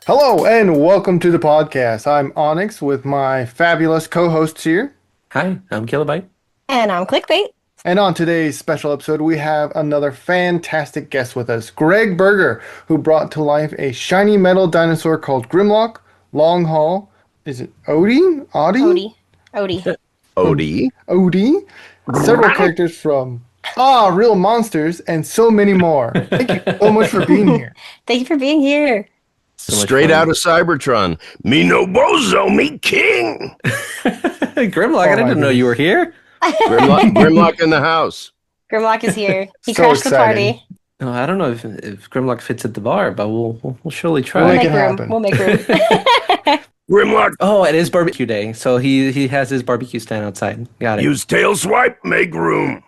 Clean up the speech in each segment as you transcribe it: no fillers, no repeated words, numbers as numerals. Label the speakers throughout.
Speaker 1: Hello and welcome to the podcast. I'm Onyx with my fabulous co-hosts here.
Speaker 2: Hi, I'm Kilobyte.
Speaker 3: And I'm Clickbait.
Speaker 1: And on today's special episode, we have another fantastic guest with us, Gregg Berger, who brought to life a shiny metal dinosaur called Grimlock, Long-Haul. Is it Odie?
Speaker 3: Odie.
Speaker 4: Odie.
Speaker 1: Odie. Several characters from Real Monsters, and so many more. Thank you so much for being here.
Speaker 3: Thank you for being here.
Speaker 4: Straight out of Cybertron. Me no bozo, me king.
Speaker 2: Grimlock, I didn't know you were here.
Speaker 4: Grimlock in the house.
Speaker 3: Grimlock is here. He
Speaker 1: So
Speaker 3: crashed
Speaker 1: exciting.
Speaker 3: the party.
Speaker 2: No, I don't know if Grimlock fits at the bar, but we'll surely
Speaker 1: We'll
Speaker 2: try.
Speaker 1: make
Speaker 3: Make
Speaker 1: it
Speaker 3: room.
Speaker 1: happen.
Speaker 3: We'll make room.
Speaker 4: Grimlock,
Speaker 2: Oh, it is barbecue day, so he has his barbecue stand outside. Got it.
Speaker 4: use tail swipe, make room.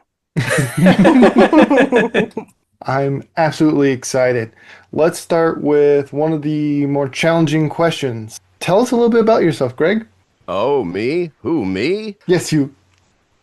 Speaker 1: I'm absolutely excited. Let's start with one of the more challenging questions. Tell us a little bit about yourself, Greg.
Speaker 4: Oh, me? Who, me?
Speaker 1: Yes, you.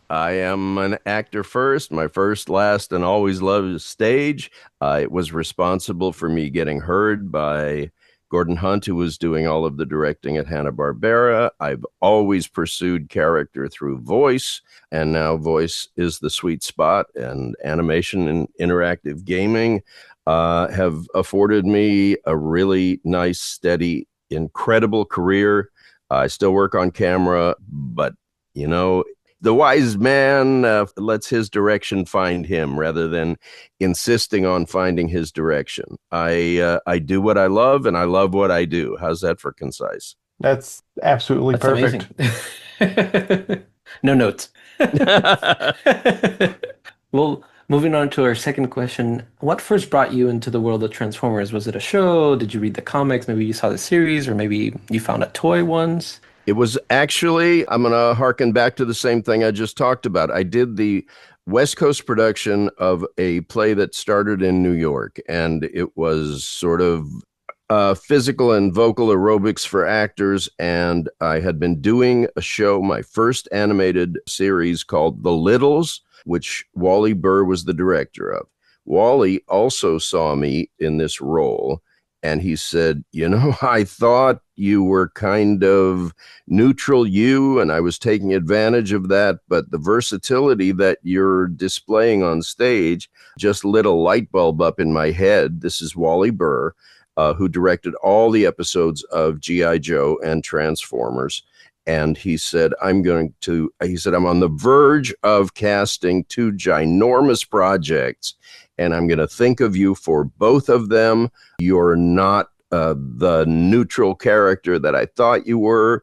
Speaker 4: I am an actor first. My first, last, and always loved stage. It was responsible for me getting heard by Gordon Hunt, who was doing all of the directing at Hanna-Barbera. I've always pursued character through voice, and now voice is the sweet spot, and animation and interactive gaming have afforded me a really nice, steady, incredible career. I still work on camera, but, you know, the wise man lets his direction find him rather than insisting on finding his direction. I do what I love, and I love what I do. How's that for concise?
Speaker 1: That's absolutely
Speaker 2: That's
Speaker 1: perfect.
Speaker 2: amazing. No notes. Well, moving on to our second question. What first brought you into the world of Transformers? Was it a show? Did you read the comics? Maybe you saw the series, or maybe you found a toy once?
Speaker 4: It was actually, I'm going to harken back to the same thing I just talked about. I did the West Coast production of a play that started in New York, and it was sort of physical and vocal aerobics for actors. And I had been doing a show, my first animated series called The Littles, which Wally Burr was the director of. Wally also saw me in this role. And he said, you know, I thought you were kind of neutral you, and I was taking advantage of that. But the versatility that you're displaying on stage just lit a light bulb up in my head. This is Wally Burr, who directed all the episodes of G.I. Joe and Transformers. And he said, I'm on the verge of casting two ginormous projects, and I'm going to think of you for both of them. You're not the neutral character that I thought you were.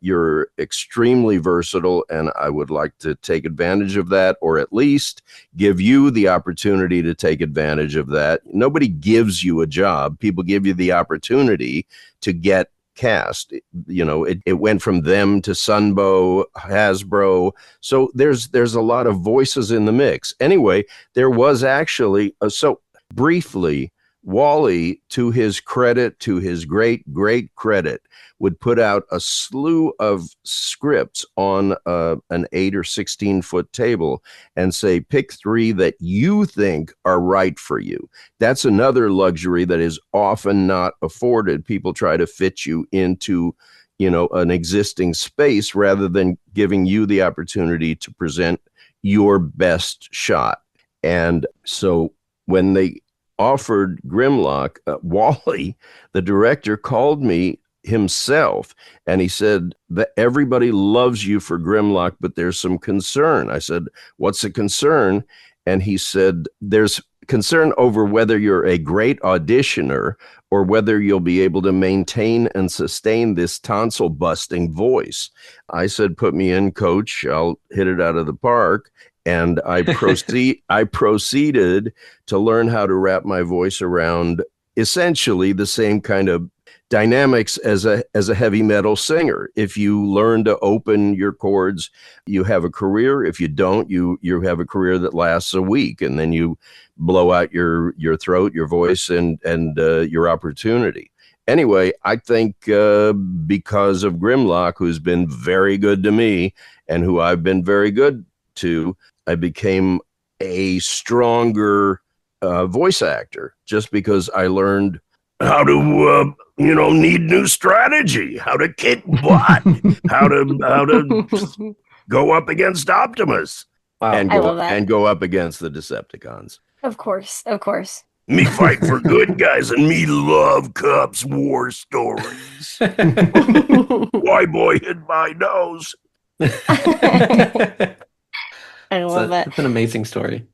Speaker 4: You're extremely versatile, and I would like to take advantage of that, or at least give you the opportunity to take advantage of that. Nobody gives you a job. People give you the opportunity to get cast. You know, it went from them to Sunbow, Hasbro. So there's a lot of voices in the mix. Anyway, there was actually so briefly, Wally, to his credit, to his great credit, would put out a slew of scripts on an 8 or 16-foot table and say, pick 3 that you think are right for you. That's another luxury that is often not afforded. People try to fit you into, you know, an existing space rather than giving you the opportunity to present your best shot. And so when they offered Grimlock, Wally, the director, called me himself, and he said that everybody loves you for Grimlock, but there's some concern. I said, what's the concern? And he said, there's concern over whether you're a great auditioner or whether you'll be able to maintain and sustain this tonsil busting voice. I said, put me in, coach. I'll hit it out of the park. And I proceeded to learn how to wrap my voice around essentially the same kind of dynamics as a heavy metal singer. If you learn to open your chords, you have a career. If you don't, you have a career that lasts a week, and then you blow out your throat, your voice, and your opportunity. Anyway, I think because of Grimlock, who's been very good to me and who I've been very good to, I became a stronger voice actor just because I learned how to need new strategy, how to kick butt, how to go up against Optimus,
Speaker 2: Wow.
Speaker 4: and
Speaker 3: I love that.
Speaker 4: go up against the Decepticons.
Speaker 3: Of course, of course.
Speaker 4: Me fight for good guys, and me love Cubs war stories. Why boy hit my nose?
Speaker 3: I love it.
Speaker 2: It's an amazing story.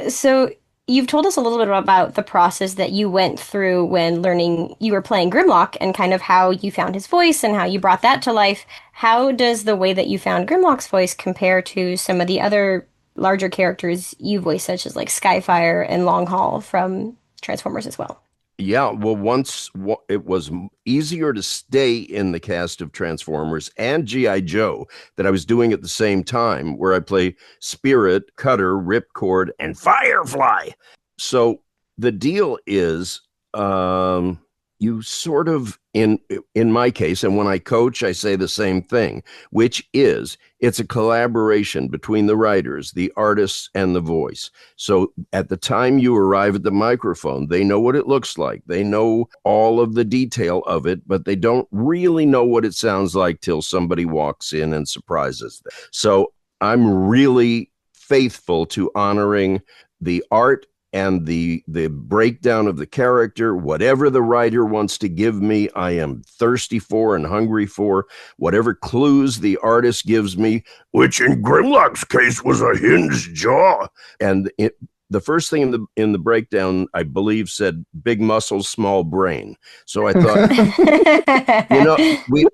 Speaker 3: So you've told us a little bit about the process that you went through when learning you were playing Grimlock and kind of how you found his voice and how you brought that to life. How does the way that you found Grimlock's voice compare to some of the other larger characters you voiced, such as like Skyfire and Long-Haul from Transformers as well?
Speaker 4: Yeah, well, it was easier to stay in the cast of Transformers and G.I. Joe that I was doing at the same time, where I play Spirit, Cutter, Ripcord, and Firefly. So the deal is, you sort of, in my case, and when I coach, I say the same thing, which is it's a collaboration between the writers, the artists, and the voice. So at the time you arrive at the microphone, they know what it looks like. They know all of the detail of it, but they don't really know what it sounds like till somebody walks in and surprises them. So I'm really faithful to honoring the art and the breakdown of the character. Whatever the writer wants to give me, I am thirsty for and hungry for. Whatever clues the artist gives me, which in Grimlock's case was a hinged jaw. And the first thing in the breakdown, I believe, said big muscles, small brain. So I thought,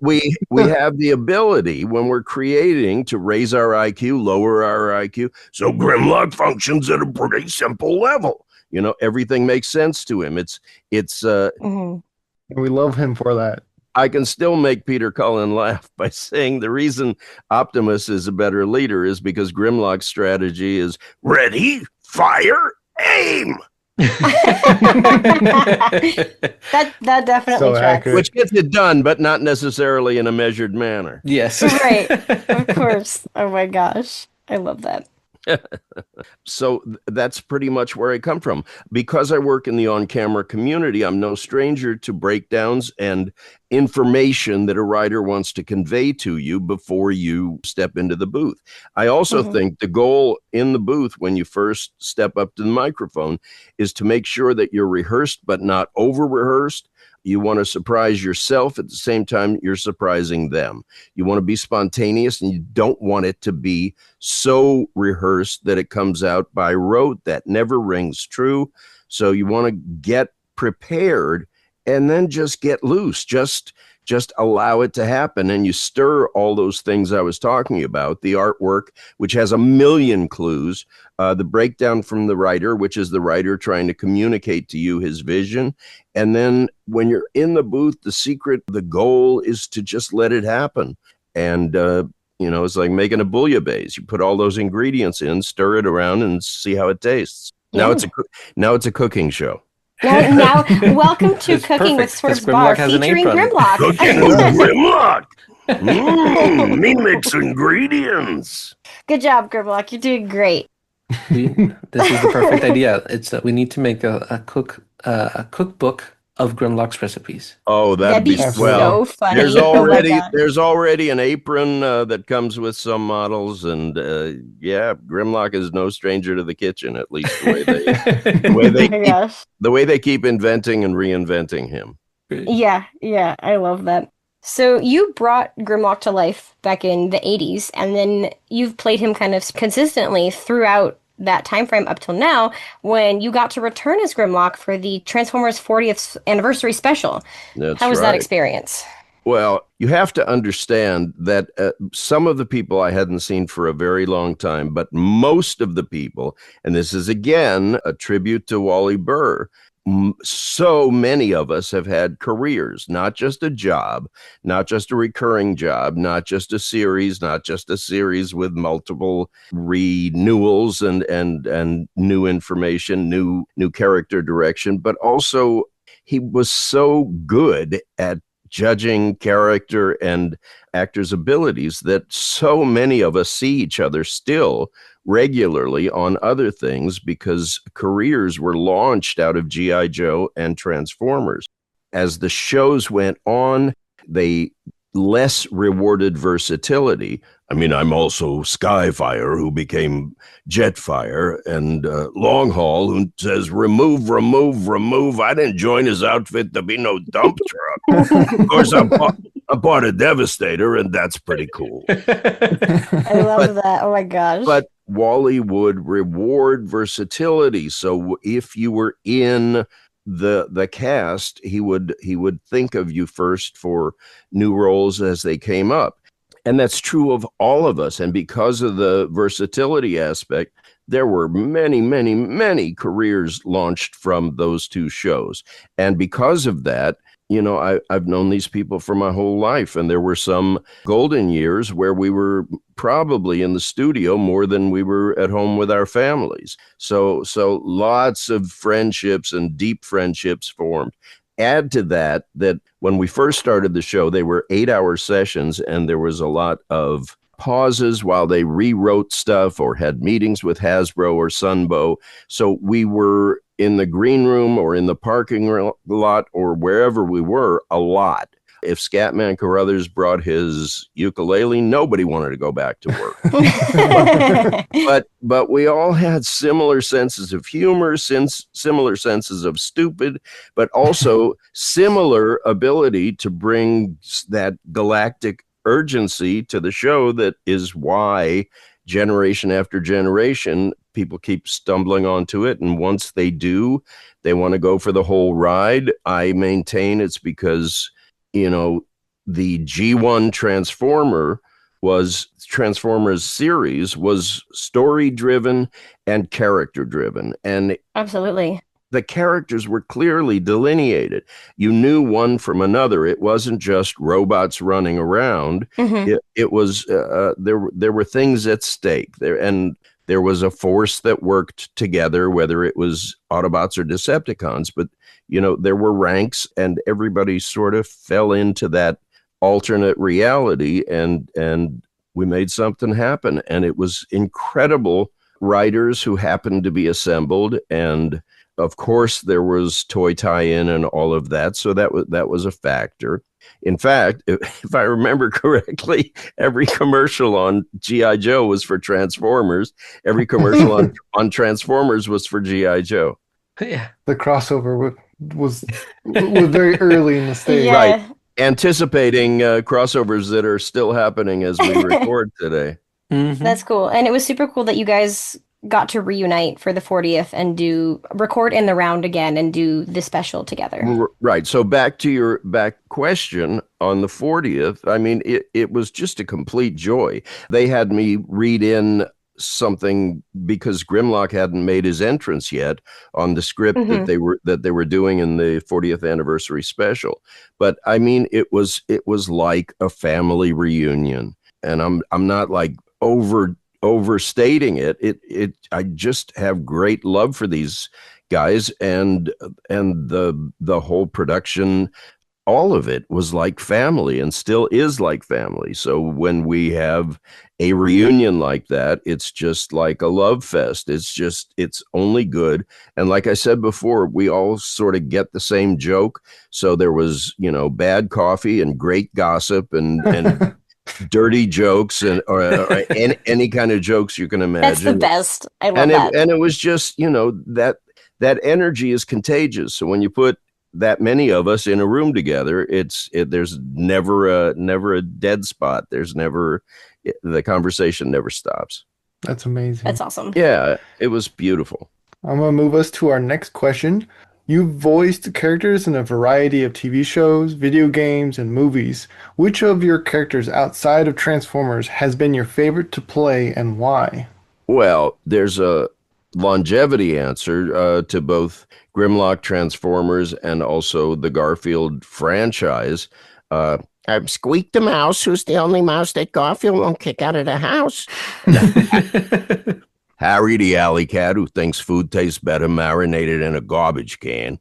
Speaker 4: we have the ability when we're creating to raise our IQ, lower our IQ. So Grimlock functions at a pretty simple level. Everything makes sense to him. It's
Speaker 1: We love him for that.
Speaker 4: I can still make Peter Cullen laugh by saying the reason Optimus is a better leader is because Grimlock's strategy is ready, fire, aim.
Speaker 3: That definitely
Speaker 1: So
Speaker 3: tracks.
Speaker 1: accurate.
Speaker 4: Which gets it done, but not necessarily in a measured manner.
Speaker 2: Yes.
Speaker 3: Right. Of course. Oh my gosh. I love that.
Speaker 4: So that's pretty much where I come from. Because I work in the on-camera community, I'm no stranger to breakdowns and information that a writer wants to convey to you before you step into the booth. I also think the goal in the booth when you first step up to the microphone is to make sure that you're rehearsed but not over-rehearsed. You want to surprise yourself at the same time you're surprising them. You want to be spontaneous, and you don't want it to be so rehearsed that it comes out by rote. That never rings true. So you want to get prepared and then just get loose. Just allow it to happen, and you stir all those things I was talking about. The artwork, which has a million clues, the breakdown from the writer, which is the writer trying to communicate to you his vision. And then when you're in the booth, the goal is to just let it happen. And, it's like making a bouillabaisse. You put all those ingredients in, stir it around, and see how it tastes.
Speaker 3: Yeah.
Speaker 4: Now it's a cooking show.
Speaker 3: Now, welcome to
Speaker 2: It's
Speaker 3: Cooking with
Speaker 2: perfect, 'cause
Speaker 3: Swerve's Bar,
Speaker 2: Grimlock has an
Speaker 3: featuring
Speaker 2: apron.
Speaker 3: Grimlock.
Speaker 4: Cooking with Grimlock. Me mix ingredients.
Speaker 3: Good job, Grimlock. You're doing great.
Speaker 2: This is the perfect idea. It's we need to make a cookbook of Grimlock's recipes.
Speaker 4: Oh,
Speaker 3: That'd be so funny.
Speaker 4: There's
Speaker 3: Oh my God.
Speaker 4: there's already an apron that comes with some models, and Grimlock is no stranger to the kitchen. At least the way they keep inventing and reinventing him.
Speaker 3: Yeah, I love that. So you brought Grimlock to life back in the 80s, and then you've played him kind of consistently throughout that time frame up till now, when you got to return as Grimlock for the Transformers 40th anniversary special. How was that experience?
Speaker 4: Well, you have to understand that some of the people I hadn't seen for a very long time, but most of the people, and this is again a tribute to Wally Burr, so many of us have had careers, not just a job, not just a recurring job, not just a series with multiple renewals and new information, new character direction, but also he was so good at judging character and actors' abilities that so many of us see each other still regularly on other things because careers were launched out of G.I. Joe and Transformers. As the shows went on, they less rewarded versatility. I mean, I'm also Skyfire, who became Jetfire, and Long-Haul, who says, remove, remove, remove. I didn't join his outfit to be no dump truck. Of course, I bought a Devastator, and that's pretty cool.
Speaker 3: I love that. Oh my gosh.
Speaker 4: But Wally would reward versatility. So if you were in the cast, he would think of you first for new roles as they came up. And that's true of all of us. And because of the versatility aspect, there were many, many, many careers launched from those two shows. And because of that, you know, I've known these people for my whole life. And there were some golden years where we were probably in the studio more than we were at home with our families. So lots of friendships and deep friendships formed. Add to that when we first started the show, they were 8-hour sessions, and there was a lot of pauses while they rewrote stuff or had meetings with Hasbro or Sunbow. So we were in the green room or in the parking lot or wherever we were a lot. If Scatman Carruthers brought his ukulele, nobody wanted to go back to work. but we all had similar senses of humor, similar senses of stupid, but also similar ability to bring that galactic urgency to the show. That is why generation after generation, people keep stumbling onto it. And once they do, they want to go for the whole ride. I maintain it's because, you know, the G1 Transformers series was story driven and character driven. And
Speaker 3: absolutely,
Speaker 4: the characters were clearly delineated. You knew one from another. It wasn't just robots running around.
Speaker 3: Mm-hmm.
Speaker 4: It was there were things at stake there, and there was a force that worked together, whether it was Autobots or Decepticons. But you know, there were ranks, and everybody sort of fell into that alternate reality, and we made something happen. And it was incredible writers who happened to be assembled, and of course there was toy tie-in and all of that, so that was a factor. In fact, if I remember correctly, every commercial on G.I. Joe was for Transformers. Every commercial on Transformers was for G.I. Joe.
Speaker 2: Yeah,
Speaker 1: the crossover was very early in the stage.
Speaker 3: Yeah.
Speaker 4: Right. Anticipating crossovers that are still happening as we record today.
Speaker 2: mm-hmm.
Speaker 3: That's cool. And it was super cool that you guys got to reunite for the 40th and record in the round again and do the special together.
Speaker 4: Right. So back to your question on the 40th, I mean, it was just a complete joy. They had me read in something because Grimlock hadn't made his entrance yet on the script that they were doing in the 40th anniversary special. But I mean, it was like a family reunion, and I'm not like overstating it. I just have great love for these guys, and the whole production, all of it was like family and still is like family. So when we have a reunion like that, it's just like a love fest. It's only good. And like I said before, we all sort of get the same joke. So there was, you know, bad coffee and great gossip and dirty jokes or any kind of jokes you can imagine.
Speaker 3: That's the best. I love that.
Speaker 4: And it was just, you know, that energy is contagious. So when you put that many of us in a room together, there's never a dead spot. The conversation never stops.
Speaker 1: That's amazing.
Speaker 3: That's awesome.
Speaker 4: Yeah, it was beautiful.
Speaker 1: I'm going to move us to our next question. You've voiced characters in a variety of TV shows, video games, and movies. Which of your characters outside of Transformers has been your favorite to play, and why?
Speaker 4: Well, there's a longevity answer to both Grimlock, Transformers, and also the Garfield franchise. I'm Squeak the mouse, who's the only mouse that Garfield won't kick out of the house. Harry the alley cat, who thinks food tastes better marinated in a garbage can.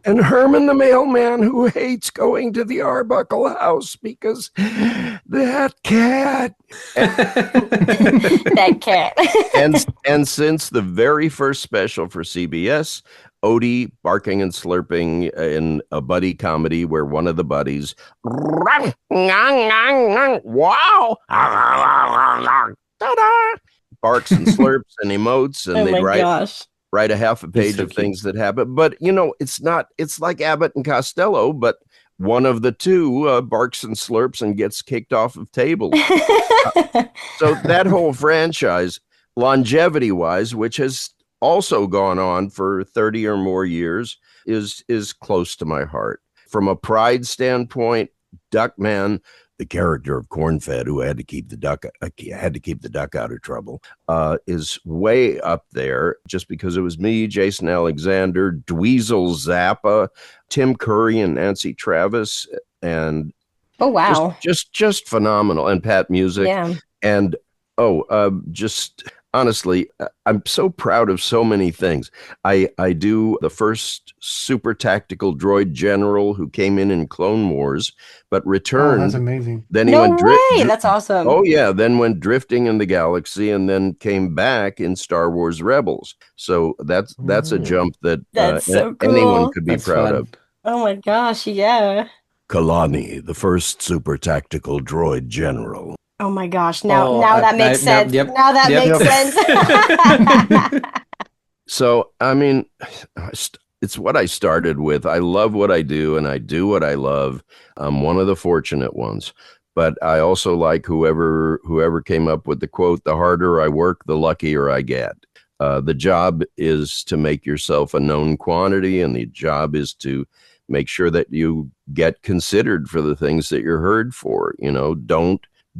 Speaker 4: and Herman the mailman who hates going to the Arbuckle house because that cat.
Speaker 3: That cat.
Speaker 4: And since the very first special for CBS, Odie barking and slurping in a buddy comedy where one of the buddies, wow, barks and slurps and emotes, and they write a half a page of things that happen. But it's like Abbott and Costello, but one of the two barks and slurps and gets kicked off of tables. So that whole franchise, longevity wise, which has also gone on for 30 or more years, is close to my heart. From a pride standpoint, Duckman, the character of Cornfed, who had to keep the duck out of trouble, is way up there. Just because it was me, Jason Alexander, Dweezil Zappa, Tim Curry, and Nancy Travis, and
Speaker 3: oh wow,
Speaker 4: just phenomenal, and Pat Music, and just. Honestly, I'm so proud of so many things. I do the first SuperTactical Droid General who came in Clone Wars, but returned.
Speaker 1: Oh, that's amazing.
Speaker 4: Then he
Speaker 3: no way, that's awesome.
Speaker 4: Oh yeah, then went drifting in the galaxy, and then came back in Star Wars Rebels. So that's a jump that
Speaker 3: so cool.
Speaker 4: Anyone could be proud of.
Speaker 3: Oh my gosh, yeah.
Speaker 4: Kalani, the first SuperTactical Droid General.
Speaker 3: Oh my gosh! Now that makes sense.
Speaker 2: Yep.
Speaker 3: Now that makes sense.
Speaker 4: So, I mean, it's what I started with. I love what I do, and I do what I love. I'm one of the fortunate ones. But I also like whoever came up with the quote, the harder I work, the luckier I get. The job is to make yourself a known quantity, and the job is to make sure that you get considered for the things that you're heard for.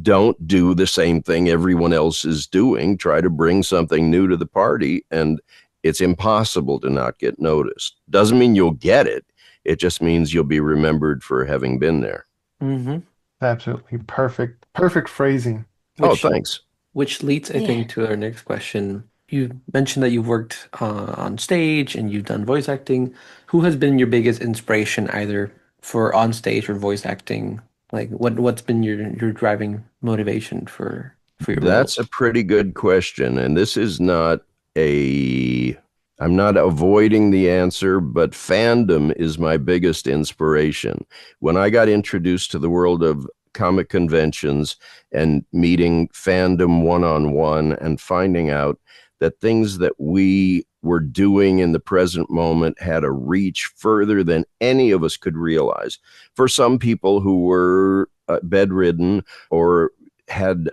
Speaker 4: Don't do the same thing everyone else is doing. Try to bring something new to the party, and it's impossible to not get noticed. Doesn't mean you'll get it. It just means you'll be remembered for having been there.
Speaker 2: Mm-hmm.
Speaker 1: Absolutely perfect. Perfect phrasing.
Speaker 4: Thanks.
Speaker 2: Which leads, I think, to our next question. You mentioned that you've worked on stage and you've done voice acting. Who has been your biggest inspiration, either for on stage or voice acting? Like, what's been your driving motivation for your
Speaker 4: That's
Speaker 2: roles?
Speaker 4: a pretty good question. And this is not I'm not avoiding the answer, but fandom is my biggest inspiration. When I got introduced to the world of comic conventions and meeting fandom one-on-one and finding out that things that we were doing in the present moment had a reach further than any of us could realize. For some people who were bedridden or had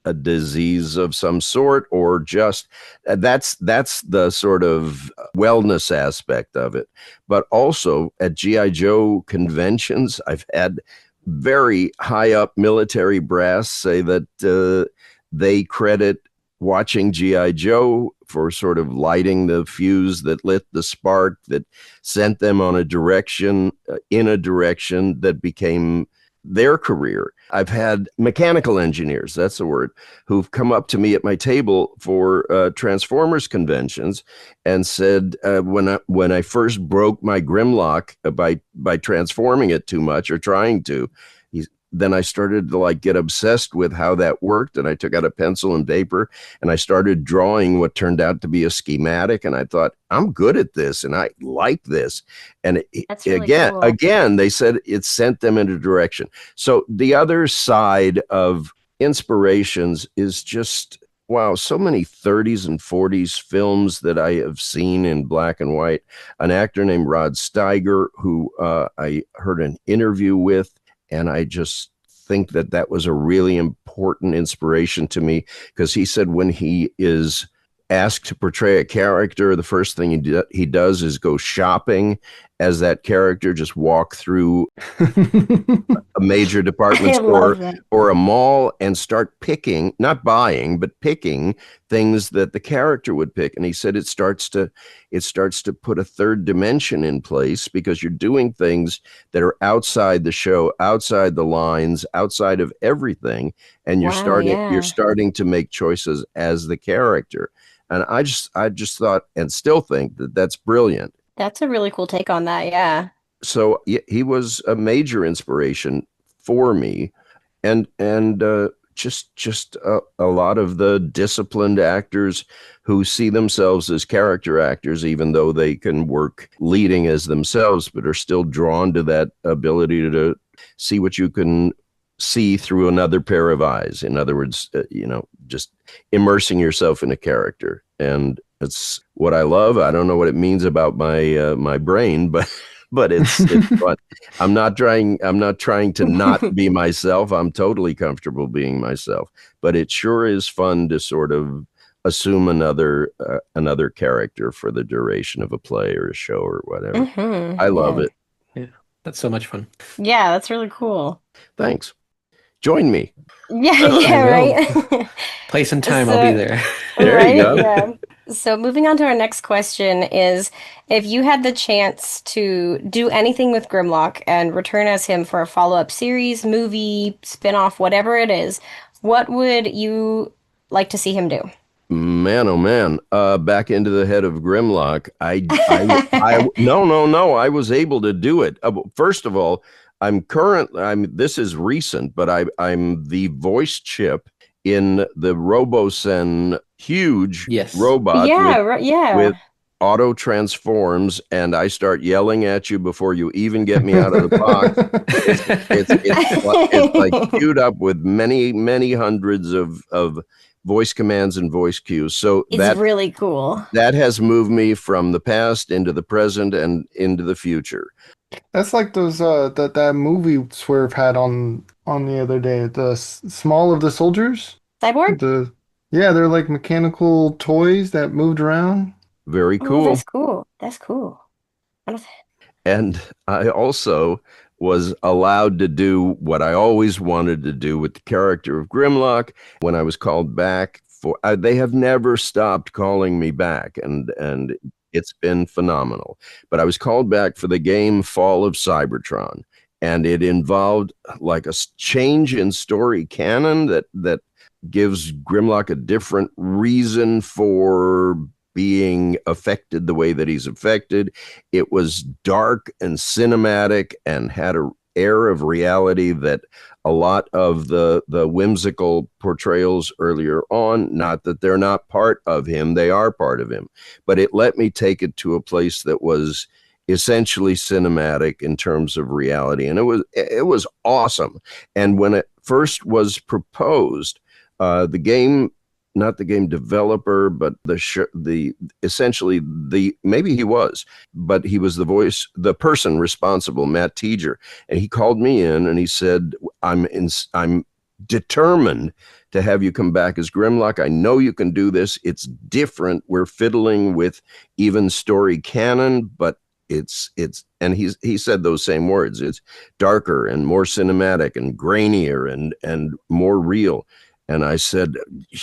Speaker 4: a disease of some sort, or just that's the sort of wellness aspect of it. But also at G.I. Joe conventions, I've had very high up military brass say that they credit watching G.I. Joe for sort of lighting the fuse that lit the spark that sent them on a direction, in a direction that became their career. I've had mechanical engineers, that's the word, who've come up to me at my table for Transformers conventions and said, when I first broke my Grimlock by transforming it too much or trying to, then I started to get obsessed with how that worked. And I took out a pencil and paper and I started drawing what turned out to be a schematic. And I thought, I'm good at this and I like this. And
Speaker 3: That's really cool.
Speaker 4: again, they said it sent them in a direction. So the other side of inspirations is just, wow, so many 30s and 40s films that I have seen in black and white. An actor named Rod Steiger, who I heard an interview with, and I just think that was a really important inspiration to me, because he said when he is asked to portray a character, the first thing he does is go shopping as that character, just walk through a major department store or a mall and start picking, not buying, but picking things that the character would pick. And he said it starts to put a third dimension in place, because you're doing things that are outside the show, outside the lines, outside of everything, and you're starting to make choices as the character. And I just thought, and still think, that that's brilliant.
Speaker 3: That's a really cool take on that. Yeah.
Speaker 4: So he was a major inspiration for me, and just a lot of the disciplined actors who see themselves as character actors, even though they can work leading as themselves, but are still drawn to that ability to see what you can see through another pair of eyes. In other words, just immersing yourself in a character. And it's what I love. I don't know what it means about my brain, but it's fun. I'm not trying to not be myself. I'm totally comfortable being myself, but it sure is fun to sort of assume another character for the duration of a play or a show or whatever. I love it.
Speaker 2: Yeah, that's so much fun.
Speaker 3: Yeah, that's really cool.
Speaker 4: Thanks. Join me.
Speaker 3: Yeah, right.
Speaker 2: Place and time, I'll be there.
Speaker 4: There you go.
Speaker 3: Yeah. So moving on to our next question is, if you had the chance to do anything with Grimlock and return as him for a follow-up series, movie, spin-off, whatever it is, what would you like to see him do?
Speaker 4: Man, oh man! Back into the head of Grimlock. No. I was able to do it. First of all, This is recent, but I'm the voice chip in the Robosen huge robot. With auto transforms, and I start yelling at you before you even get me out of the box. It's like queued up with many hundreds of voice commands and voice cues. So
Speaker 3: it's really cool.
Speaker 4: That has moved me from the past into the present and into the future.
Speaker 1: That's like those that movie Swerve had on the other day. The Small of the Soldiers.
Speaker 3: Cyborg?
Speaker 1: They're like mechanical toys that moved around.
Speaker 4: Very cool.
Speaker 3: That's cool.
Speaker 4: And I also was allowed to do what I always wanted to do with the character of Grimlock. When I was called back they have never stopped calling me back, and it's been phenomenal. But I was called back for the game Fall of Cybertron, and it involved like a change in story canon that gives Grimlock a different reason for being affected the way that he's affected. It was dark and cinematic and had an air of reality that a lot of the whimsical portrayals earlier on, not that they're not part of him, they are part of him, but it let me take it to a place that was essentially cinematic in terms of reality, and it was awesome. And when it first was proposed, the game, not the game developer, but maybe he was the person responsible, Matt Teager, and he called me in and he said, I'm determined to have you come back as Grimlock. I know you can do this. It's different. We're fiddling with even story canon, but and he said those same words. It's darker and more cinematic and grainier and more real. And I said,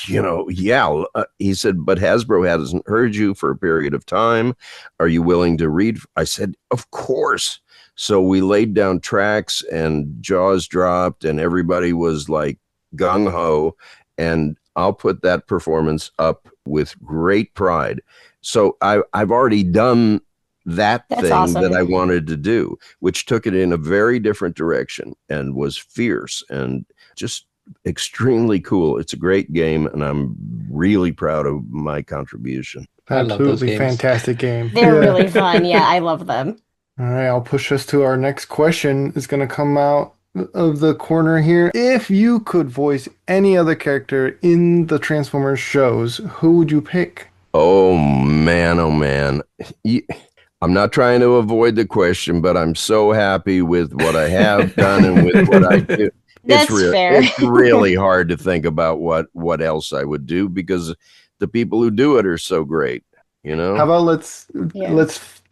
Speaker 4: yeah. He said, but Hasbro hasn't heard you for a period of time. Are you willing to read? I said, of course. So we laid down tracks and jaws dropped and everybody was like gung-ho. And I'll put that performance up with great pride. So I've already done that thing awesome. That I wanted to do, which took it in a very different direction and was fierce and just extremely cool. It's a great game, and I'm really proud of my contribution.
Speaker 1: Absolutely fantastic game.
Speaker 3: They're really fun. Yeah, I love them.
Speaker 1: All right, I'll push us to our next question. It's going to come out of the corner here. If you could voice any other character in the Transformers shows, who would you pick?
Speaker 4: Oh man. I'm not trying to avoid the question, but I'm so happy with what I have done and with what I do.
Speaker 3: That's fair.
Speaker 4: It's really hard to think about what else I would do because the people who do it are so great, How
Speaker 1: about let's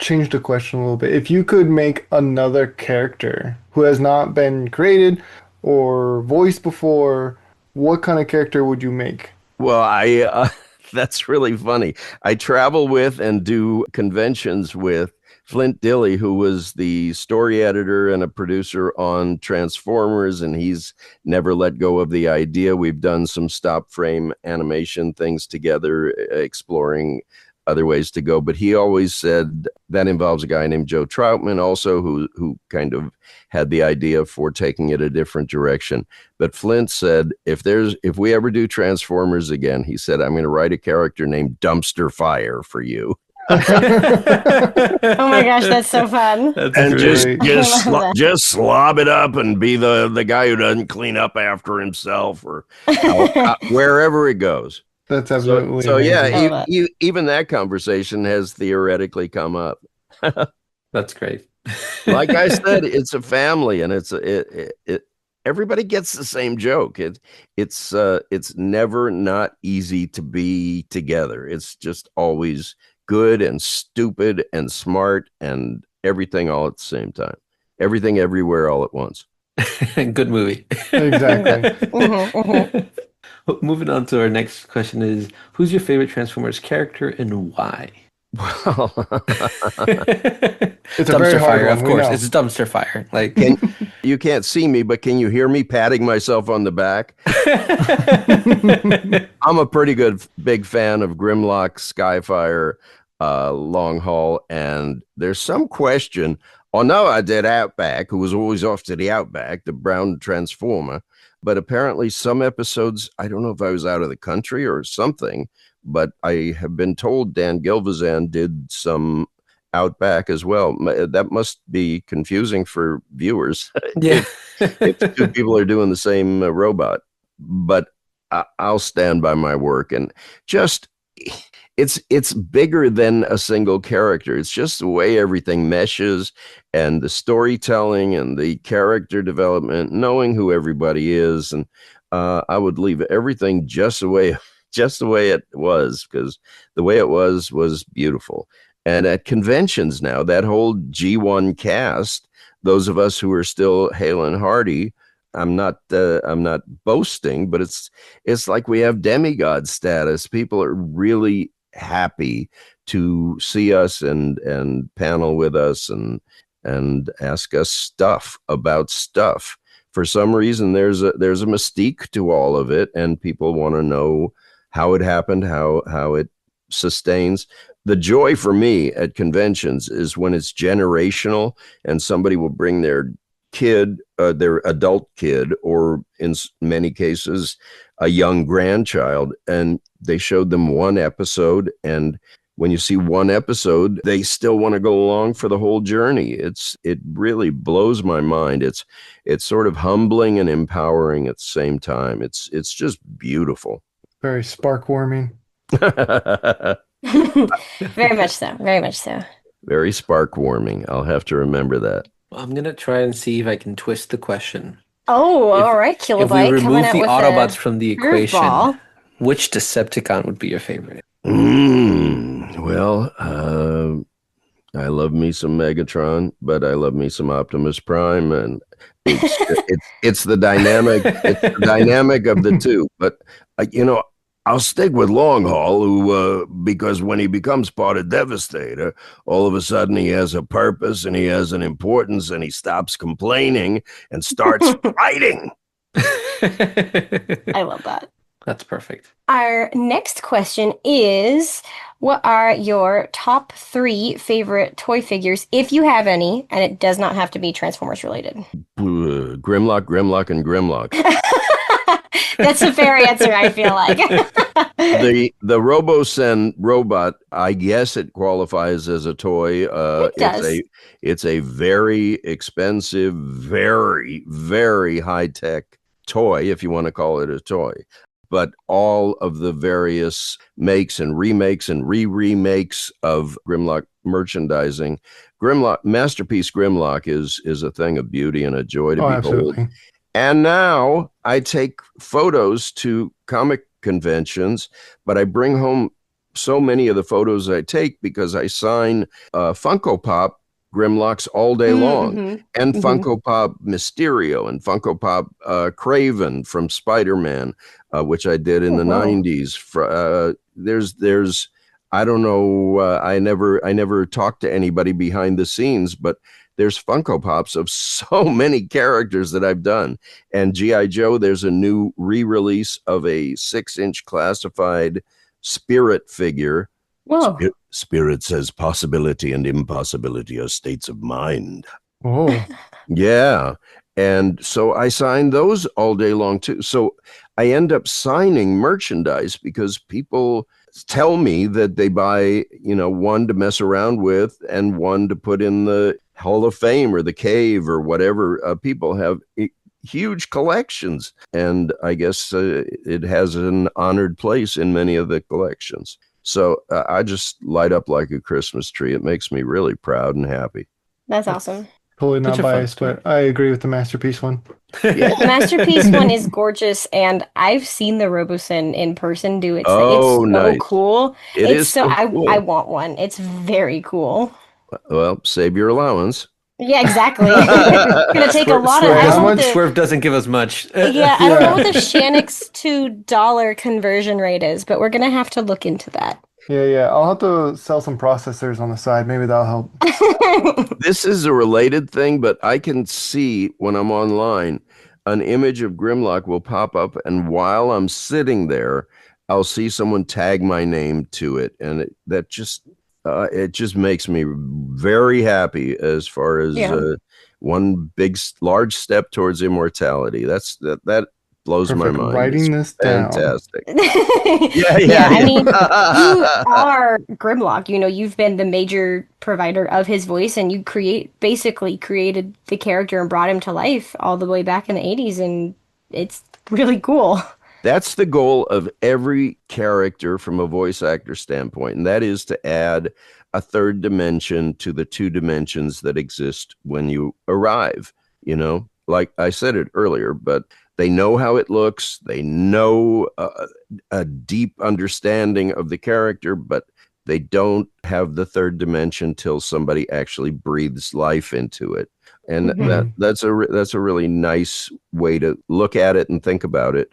Speaker 1: change the question a little bit. If you could make another character who has not been created or voiced before, what kind of character would you make?
Speaker 4: Well, that's really funny. I travel with and do conventions with Flint Dilley, who was the story editor and a producer on Transformers, and he's never let go of the idea. We've done some stop frame animation things together, exploring other ways to go. But he always said that involves a guy named Joe Troutman also, who kind of had the idea for taking it a different direction. But Flint said, if we ever do Transformers again, he said, I'm going to write a character named Dumpster Fire for you.
Speaker 3: Oh my gosh, that's so fun.
Speaker 2: That's
Speaker 4: And
Speaker 2: great.
Speaker 4: just slob it up and be the guy who doesn't clean up after himself or wherever it goes.
Speaker 1: That's absolutely
Speaker 4: So
Speaker 1: amazing.
Speaker 3: love
Speaker 4: even that conversation has theoretically come up.
Speaker 2: That's great.
Speaker 4: Like I said, it's a family, and everybody gets the same joke. It's never not easy to be together. It's just always good and stupid and smart and everything all at the same time. Everything everywhere all at once.
Speaker 2: Good movie.
Speaker 1: Exactly.
Speaker 2: Moving on to our next question is, who's your favorite Transformers character and why?
Speaker 4: Well,
Speaker 1: It's a very
Speaker 2: Dumpster
Speaker 1: hard
Speaker 2: Fire,
Speaker 1: one,
Speaker 2: of
Speaker 1: we
Speaker 2: course.
Speaker 1: know.
Speaker 2: It's Dumpster Fire. Like,
Speaker 4: you can't see me, but can you hear me patting myself on the back? I'm a pretty big fan of Grimlock, Skyfire, Long-Haul, and there's some question. Oh no, I did Outback, who was always off to the Outback, the brown Transformer. But apparently some episodes, I don't know if I was out of the country or something, but I have been told Dan Gilvezan did some Outback as well. That must be confusing for viewers.
Speaker 2: yeah.
Speaker 4: if two people are doing the same robot. But I'll stand by my work, and just it's bigger than a single character. It's just the way everything meshes, and the storytelling and the character development, knowing who everybody is. And I would leave everything just the way it was, because the way it was beautiful. And at conventions now, that whole G1 cast, those of us who are still hale and hearty, I'm not boasting, but it's like we have demigod status. People are really happy to see us and panel with us and ask us stuff about stuff. For some reason, there's a mystique to all of it, and people want to know how it happened, how it sustains. The joy for me at conventions is when it's generational, and somebody will bring their kid, their adult kid, or in many cases, a young grandchild, and they showed them one episode, and when you see one episode, they still want to go along for the whole journey. It really blows my mind. It's sort of humbling and empowering at the same time. It's just beautiful.
Speaker 1: Very spark warming.
Speaker 3: Very much so. Very much so.
Speaker 4: Very spark warming. I'll have to remember that.
Speaker 2: Well, I'm going to try and see if I can twist the question.
Speaker 3: Oh, all right,
Speaker 2: If
Speaker 3: Kilobyte.
Speaker 2: we
Speaker 3: coming
Speaker 2: remove
Speaker 3: out
Speaker 2: the
Speaker 3: with
Speaker 2: Autobots
Speaker 3: a
Speaker 2: from the equation,
Speaker 3: curveball.
Speaker 2: which Decepticon would be your favorite?
Speaker 4: Well, I love me some Megatron, but I love me some Optimus Prime, and it's the dynamic. It's the dynamic of the two. But I'll stick with Long-Haul, who because when he becomes part of Devastator, all of a sudden he has a purpose and he has an importance, and he stops complaining and starts fighting.
Speaker 3: I love that.
Speaker 2: That's perfect.
Speaker 3: Our next question is, what are your top 3 favorite toy figures, if you have any, and it does not have to be Transformers related?
Speaker 4: Grimlock, and Grimlock.
Speaker 3: That's a fair answer, I feel like.
Speaker 4: The RoboSen robot, I guess it qualifies as a toy.
Speaker 3: It does.
Speaker 4: It's a very expensive, very, very high-tech toy, if you want to call it a toy. But all of the various makes and remakes and re-remakes of Grimlock merchandising, Masterpiece Grimlock is a thing of beauty and a joy to behold.
Speaker 1: Absolutely.
Speaker 4: And now I take photos to comic conventions, but I bring home so many of the photos I take because I sign Funko Pop Grimlocks all day long, and Funko Pop Mysterio, and Funko Pop Kraven from Spider-Man, which I did in the 90s. There's I don't know, I never talked to anybody behind the scenes, but there's Funko Pops of so many characters that I've done. And G.I. Joe, there's a new re-release of a 6-inch classified Spirit figure
Speaker 3: Whoa.
Speaker 4: Spirit says possibility and impossibility are states of mind.
Speaker 1: Oh,
Speaker 4: Yeah. And so I sign those all day long too. So I end up signing merchandise because people tell me that they buy, one to mess around with and one to put in the Hall of Fame or the cave or whatever. People have huge collections. And I guess it has an honored place in many of the collections. So I just light up like a Christmas tree. It makes me really proud and happy.
Speaker 3: That's awesome.
Speaker 1: totally not
Speaker 2: Such a fun
Speaker 1: biased, but I agree with the masterpiece one.
Speaker 3: The Masterpiece one is gorgeous, and I've seen the Robosen in person do its thing. It's
Speaker 4: Oh,
Speaker 3: so
Speaker 4: nice.
Speaker 3: cool.
Speaker 4: It
Speaker 3: It's
Speaker 4: is
Speaker 3: so
Speaker 4: so
Speaker 3: I
Speaker 4: cool.
Speaker 3: want one. It's very cool.
Speaker 4: Well, save your allowance.
Speaker 3: Yeah, exactly. It's gonna take a lot of.
Speaker 1: Swerve,
Speaker 3: I
Speaker 1: how
Speaker 3: don't know what
Speaker 1: much?
Speaker 3: the.
Speaker 2: Swerve doesn't give us much.
Speaker 3: Yeah, I don't know
Speaker 1: Yeah.
Speaker 3: what the Shanix to dollar conversion rate is, but we're gonna have to look into that.
Speaker 1: Yeah. I'll have to sell some processors on the side. Maybe that'll help.
Speaker 4: This is a related thing, but I can see when I'm online, an image of Grimlock will pop up, and while I'm sitting there, I'll see someone tag my name to it, and it just makes me very happy as far as
Speaker 3: Yeah.
Speaker 4: one large step towards immortality. That blows my
Speaker 1: Perfect.
Speaker 4: mind.
Speaker 1: Writing
Speaker 4: It's
Speaker 1: this down.
Speaker 4: fantastic.
Speaker 3: Yeah, I mean, you are Grimlock. You've been the major provider of his voice, and you basically created the character and brought him to life all the way back in the 80s, and it's really cool.
Speaker 4: That's the goal of every character from a voice actor standpoint, and that is to add a third dimension to the two dimensions that exist when you arrive. Like I said it earlier, but they know how it looks. They know a deep understanding of the character, but they don't have the third dimension till somebody actually breathes life into it. And
Speaker 3: Mhm.
Speaker 4: that's a really nice way to look at it and think about it.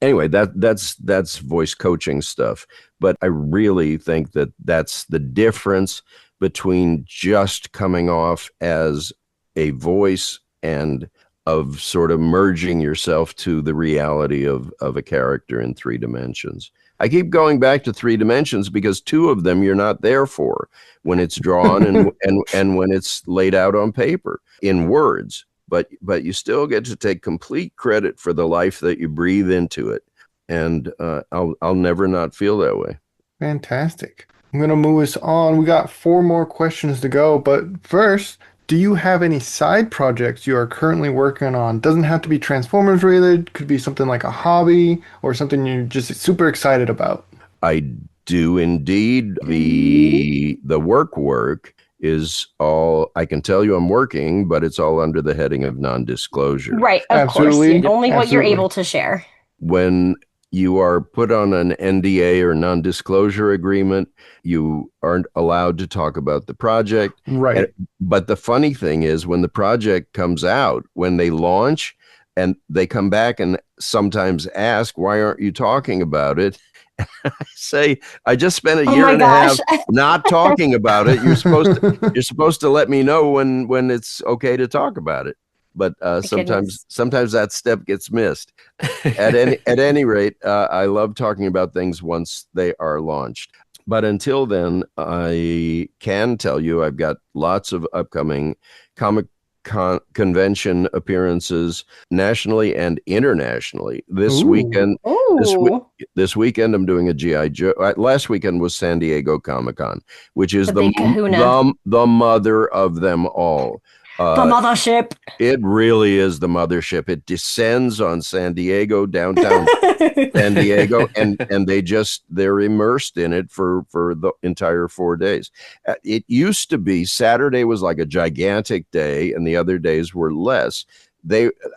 Speaker 4: Anyway, that's voice coaching stuff, but I really think that that's the difference between just coming off as a voice and of sort of merging yourself to the reality of a character in three dimensions. I keep going back to three dimensions because two of them you're not there for when it's drawn and when it's laid out on paper in words. But you still get to take complete credit for the life that you breathe into it, and I'll never not feel that way.
Speaker 1: Fantastic. I'm going to move us on. We got 4 more questions to go, but first, do you have any side projects you are currently working on? Doesn't have to be Transformers related, could be something like a hobby or something you're just super excited about.
Speaker 4: I do indeed. The work is all I can tell you I'm working, but it's all under the heading of non-disclosure.
Speaker 3: Right, of course.
Speaker 1: Absolutely.
Speaker 3: Only what you're
Speaker 1: Absolutely.
Speaker 3: able to share.
Speaker 4: When you are put on an NDA or non-disclosure agreement, you aren't allowed to talk about the project.
Speaker 1: Right.
Speaker 4: But the funny thing is when the project comes out, when they launch and they come back and sometimes ask, why aren't you talking about it? I say, I just spent a
Speaker 3: Oh
Speaker 4: year
Speaker 3: my
Speaker 4: and a half
Speaker 3: gosh.
Speaker 4: not talking about it. You're supposed to let me know when it's okay to talk about it. But
Speaker 3: Goodness.
Speaker 4: sometimes that step gets missed. At any rate, I love talking about things once they are launched. But until then, I can tell you I've got lots of upcoming comic convention appearances nationally and internationally. This
Speaker 1: Ooh.
Speaker 4: weekend,
Speaker 3: Ooh.
Speaker 4: this weekend I'm doing a GI Joe. Last weekend was San Diego Comic-Con, which is
Speaker 3: The big kahuna.
Speaker 4: the mother of them all.
Speaker 3: The mothership.
Speaker 4: It really is the mothership. It descends on San Diego, downtown San Diego, and they're immersed in it for the entire 4 days. It used to be Saturday was like a gigantic day, and the other days were less.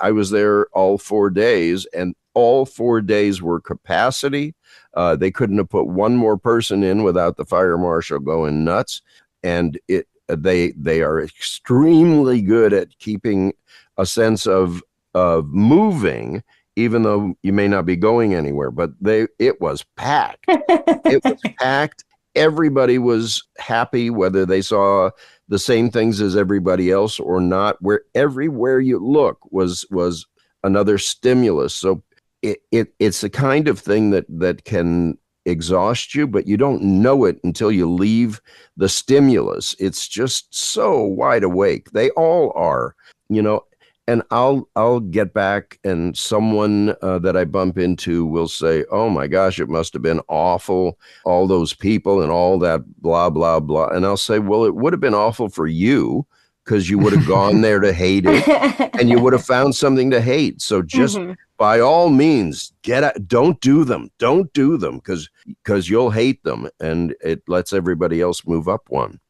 Speaker 4: I was there all 4 days, and all 4 days were capacity. They couldn't have put one more person in without the fire marshal going nuts, and they are extremely good at keeping a sense of moving, even though you may not be going anywhere. But it was packed. It was packed. Everybody was happy, whether they saw the same things as everybody else or not. Where everywhere you look was another stimulus. So it's the kind of thing that can exhaust you, but you don't know it until you leave the stimulus. It's just so wide awake. They all are, and I'll get back, and someone that I bump into will say, "Oh my gosh, it must have been awful, all those people and all that blah blah blah." And I'll say, "Well, it would have been awful for you because you would have gone there to hate it, and you would have found something to hate. So just by all means, get out. Don't do them because you'll hate them, and it lets everybody else move up one.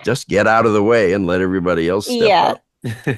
Speaker 4: Just get out of the way and let everybody else step up."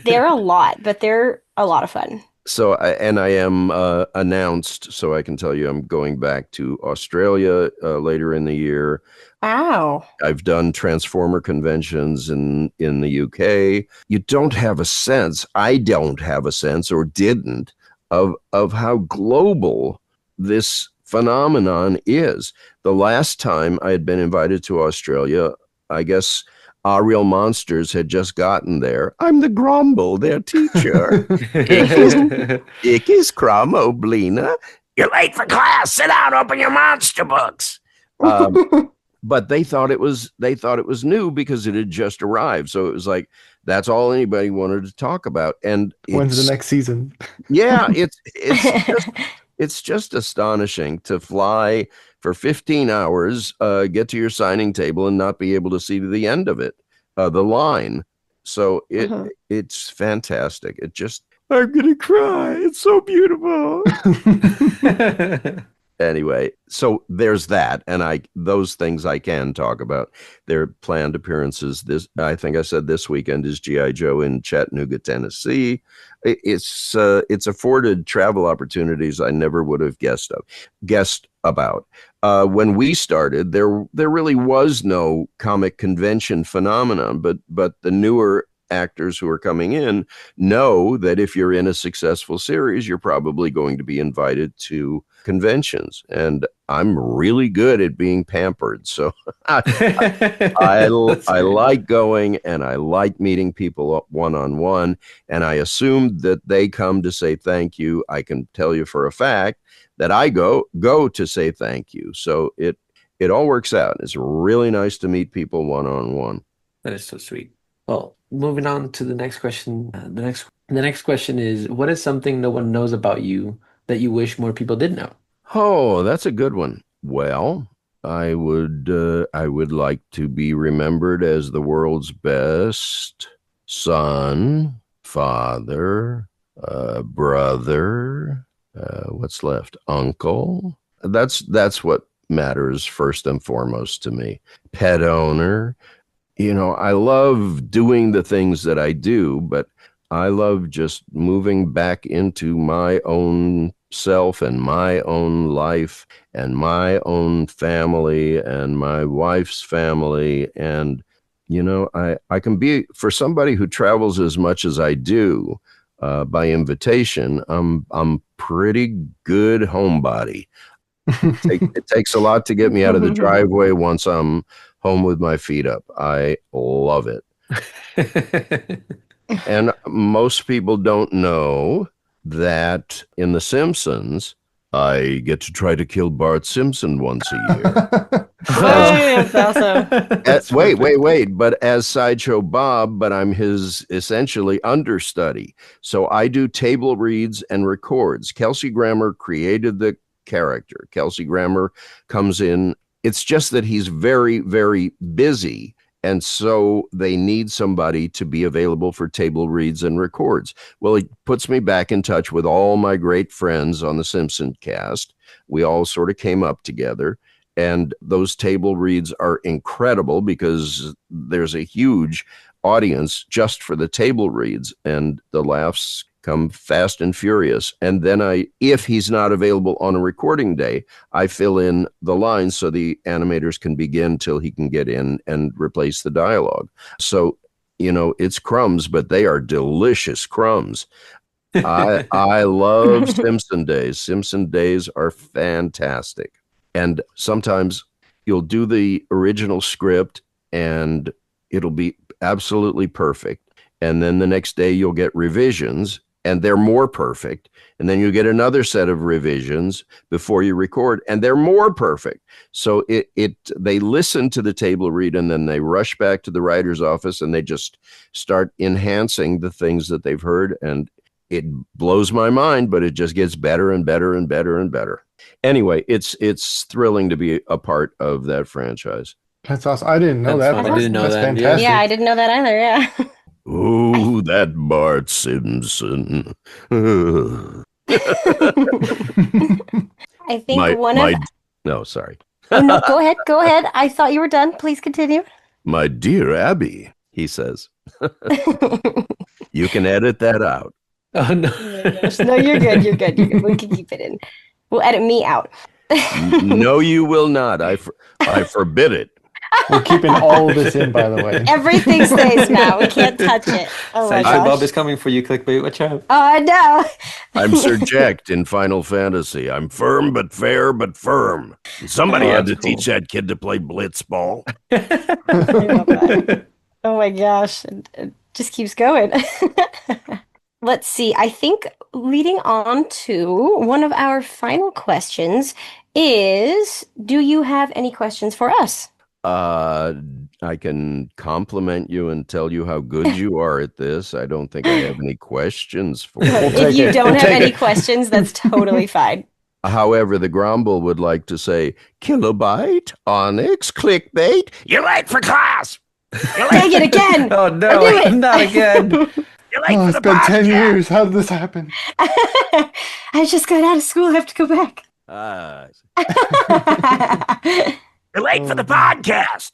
Speaker 3: They're a lot, but they're a lot of fun.
Speaker 4: So, I am announced, so I can tell you I'm going back to Australia later in the year.
Speaker 3: Wow.
Speaker 4: I've done Transformer conventions in the UK. You don't have a sense, I don't have a sense, or didn't, of how global this phenomenon is. The last time I had been invited to Australia, I guess Real Monsters had just gotten there. I'm the Grumble, their teacher. Ik is Cromo, Blina. You're late for class. Sit down, open your monster books. But they thought it was new because it had just arrived. So it was like, that's all anybody wanted to talk about. And
Speaker 1: when's the next season?
Speaker 4: Yeah, it's just astonishing to fly for 15 hours, get to your signing table and not be able to see to the end of it, the line. So it's fantastic. I'm going to cry. It's so beautiful. Anyway, so there's that, and those things I can talk about. Their planned appearances. I think I said this weekend is G.I. Joe in Chattanooga, Tennessee. It's afforded travel opportunities I never would have guessed about. When we started, there really was no comic convention phenomenon, but the newer actors who are coming in know that if you're in a successful series, you're probably going to be invited to conventions, and I'm really good at being pampered. So I like going, and I like meeting people one-on-one, and I assume that they come to say thank you. I can tell you for a fact that I go to say thank you. So it all works out. It's really nice to meet people one-on-one.
Speaker 2: That is so sweet. Well, moving on to the next question. The next question is, what is something no one knows about you that you wish more people did know?
Speaker 4: Oh, that's a good one. Well, I would like to be remembered as the world's best son, father, brother, what's left? Uncle. That's what matters first and foremost to me. Pet owner. I love doing the things that I do, but I love just moving back into my own self and my own life and my own family and my wife's family. And, I can be, for somebody who travels as much as I do by invitation, I'm pretty good homebody. It takes a lot to get me out of the driveway once I'm home with my feet up. I love it. And most people don't know that in The Simpsons, I get to try to kill Bart Simpson once a year.
Speaker 3: That's awesome.
Speaker 4: Wait. But as Sideshow Bob, but I'm his essentially understudy. So I do table reads and records. Kelsey Grammer created the character. Kelsey Grammer comes in. It's just that he's very, very busy. And so they need somebody to be available for table reads and records. Well, it puts me back in touch with all my great friends on the Simpson cast. We all sort of came up together, and those table reads are incredible because there's a huge audience just for the table reads, and the laughs come fast and furious. And then if he's not available on a recording day, I fill in the lines so the animators can begin till he can get in and replace the dialogue. So, it's crumbs, but they are delicious crumbs. I love Simpson Days. Simpson Days are fantastic. And sometimes you'll do the original script and it'll be absolutely perfect. And then the next day you'll get revisions and they're more perfect. And then you get another set of revisions before you record, and they're more perfect. So they listen to the table read, and then they rush back to the writer's office, and they just start enhancing the things that they've heard. And it blows my mind, but it just gets better and better and better and better. Anyway, it's thrilling to be a part of that franchise.
Speaker 1: That's awesome. I didn't know
Speaker 2: That's
Speaker 1: that.
Speaker 2: fun. I didn't know
Speaker 1: That's
Speaker 2: that.
Speaker 1: fantastic.
Speaker 3: Yeah, I didn't know that either. Yeah.
Speaker 4: Ooh, that Bart Simpson.
Speaker 3: I think
Speaker 4: No, sorry.
Speaker 3: Oh, no, go ahead. Go ahead. I thought you were done. Please continue.
Speaker 4: My dear Abby, he says. You can edit that out.
Speaker 2: Oh, no.
Speaker 3: Oh my gosh. No, you're good. You're good. You're good. We can keep it in. We'll edit me out.
Speaker 4: No, you will not. I forbid it.
Speaker 1: We're keeping all of this in, by the way.
Speaker 3: Everything stays now. We can't touch it. Oh my
Speaker 2: Sideshow Bob
Speaker 3: gosh.
Speaker 2: is coming for you, clickbait. Watch out.
Speaker 3: Oh no.
Speaker 4: I'm Sir Jecht in Final Fantasy. I'm firm but fair but firm. Somebody had to teach that kid to play blitzball.
Speaker 3: I love that. Oh my gosh. It just keeps going. Let's see. I think leading on to one of our final questions is, do you have any questions for us?
Speaker 4: I can compliment you and tell you how good you are at this. I don't think I have any questions for you.
Speaker 3: If you don't have any questions, that's totally fine.
Speaker 4: However, the Grumble would like to say, Kilobyte, Onyx, clickbait, you're late for class.
Speaker 3: Dang it again!
Speaker 2: Oh,
Speaker 3: I knew
Speaker 2: no.
Speaker 3: it.
Speaker 2: Not again.
Speaker 4: You're late
Speaker 1: Oh,
Speaker 4: for
Speaker 1: it's
Speaker 4: the
Speaker 1: been 10
Speaker 4: podcast.
Speaker 1: years. How did this happen?
Speaker 3: I just got out of school. I have to go back.
Speaker 4: You're late for the podcast.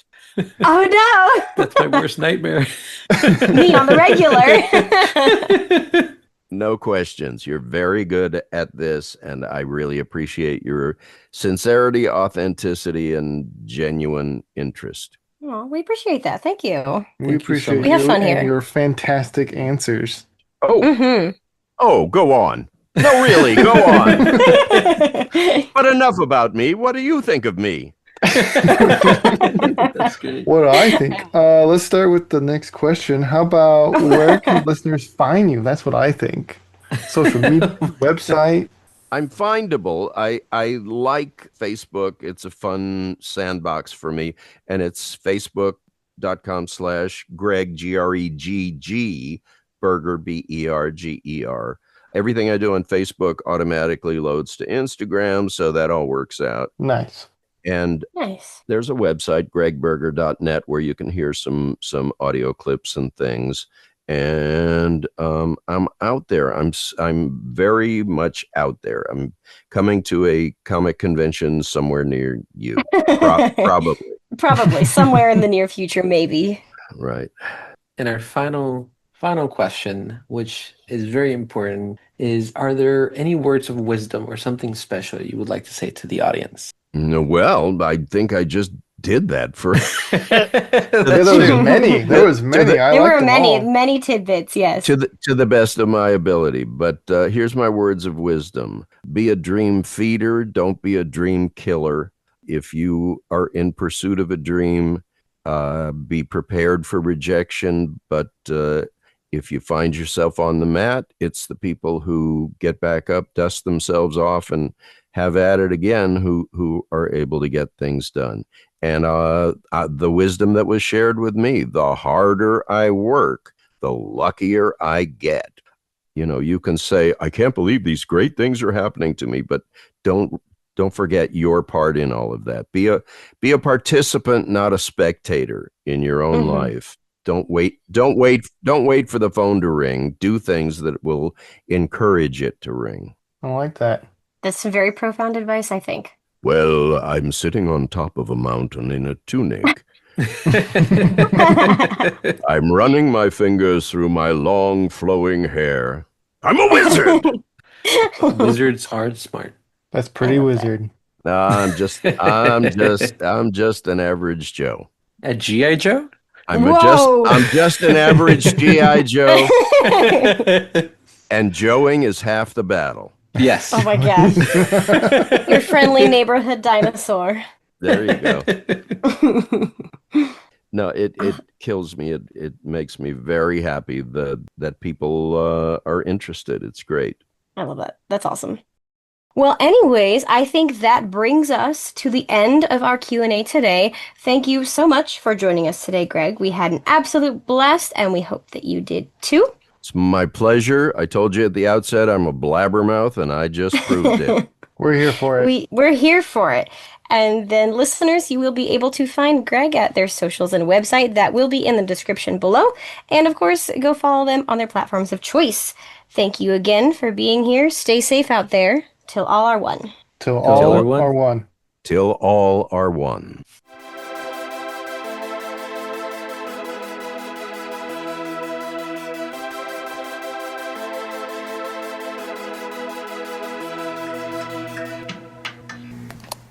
Speaker 3: Oh
Speaker 2: That's my worst nightmare.
Speaker 3: no! Me on the regular.
Speaker 4: No questions. You're very good at this, and I really appreciate your sincerity, authenticity, and genuine interest.
Speaker 3: Oh, we appreciate that. Thank you.
Speaker 1: We
Speaker 2: you so
Speaker 1: appreciate
Speaker 2: much.
Speaker 3: We have fun
Speaker 1: and
Speaker 3: here.
Speaker 1: your fantastic answers.
Speaker 4: Oh,
Speaker 3: Mm-hmm.
Speaker 4: go on. No, really, go on. But enough about me. What do you think of me?
Speaker 2: That's great.
Speaker 1: What do I think? Let's start with the next question. How about where can listeners find you? That's what I think. Social media, website.
Speaker 4: I'm findable. I like Facebook. It's a fun sandbox for me. And it's facebook.com/Gregg, Gregg, Berger, Berger. Everything I do on Facebook automatically loads to Instagram, so that all works out.
Speaker 1: Nice.
Speaker 4: And
Speaker 3: Nice.
Speaker 4: there's a website, greggberger.net, where you can hear some audio clips and things. And I'm out there. I'm very much out there. I'm coming to a comic convention somewhere near you. Probably.
Speaker 3: Probably somewhere in the near future, maybe.
Speaker 4: Right.
Speaker 2: And our final question, which is very important, is, are there any words of wisdom or something special you would like to say to the audience?
Speaker 4: No, well, I think I just did that for.
Speaker 1: There was many. There was many. I
Speaker 3: There
Speaker 1: liked
Speaker 3: were
Speaker 1: them
Speaker 3: many,
Speaker 1: all.
Speaker 3: many tidbits, yes.
Speaker 4: to the best of my ability. But here's my words of wisdom: be a dream feeder, don't be a dream killer. If you are in pursuit of a dream, be prepared for rejection. But if you find yourself on the mat, it's the people who get back up, dust themselves off, and have at it again who are able to get things done. And the wisdom that was shared with me: the harder I work, the luckier I get. You know, you can say, I can't believe these great things are happening to me, but don't forget your part in all of that. Be a participant, not a spectator in your own life. Don't wait for the phone to ring. Do things that will encourage it to ring.
Speaker 1: I like that.
Speaker 3: That's some very profound advice, I think.
Speaker 4: Well, I'm sitting on top of a mountain in a tunic. I'm running my fingers through my long flowing hair. I'm a wizard.
Speaker 2: Wizards are smart.
Speaker 1: That's pretty wizard.
Speaker 4: No, I'm just an average Joe.
Speaker 2: A G.I. Joe?
Speaker 4: I'm just an average G.I. Joe, and Joeing is half the battle.
Speaker 2: Yes.
Speaker 3: Oh my gosh. Your friendly neighborhood dinosaur.
Speaker 4: There you go. No, it kills me. It makes me very happy that people are interested. It's great.
Speaker 3: I love that. That's awesome. Well, anyways, I think that brings us to the end of our Q&A today. Thank you so much for joining us today, Gregg. We had an absolute blast, and we hope that you did too.
Speaker 4: It's my pleasure. I told you at the outset I'm a blabbermouth, and I just proved it.
Speaker 1: We're here for it.
Speaker 3: We're here for it. And then, listeners, you will be able to find Gregg at their socials and website. That will be in the description below. And of course, go follow them on their platforms of choice. Thank you again for being here. Stay safe out there. Till all are one.
Speaker 1: Till all
Speaker 2: everyone.
Speaker 1: are one.
Speaker 4: Till all are one.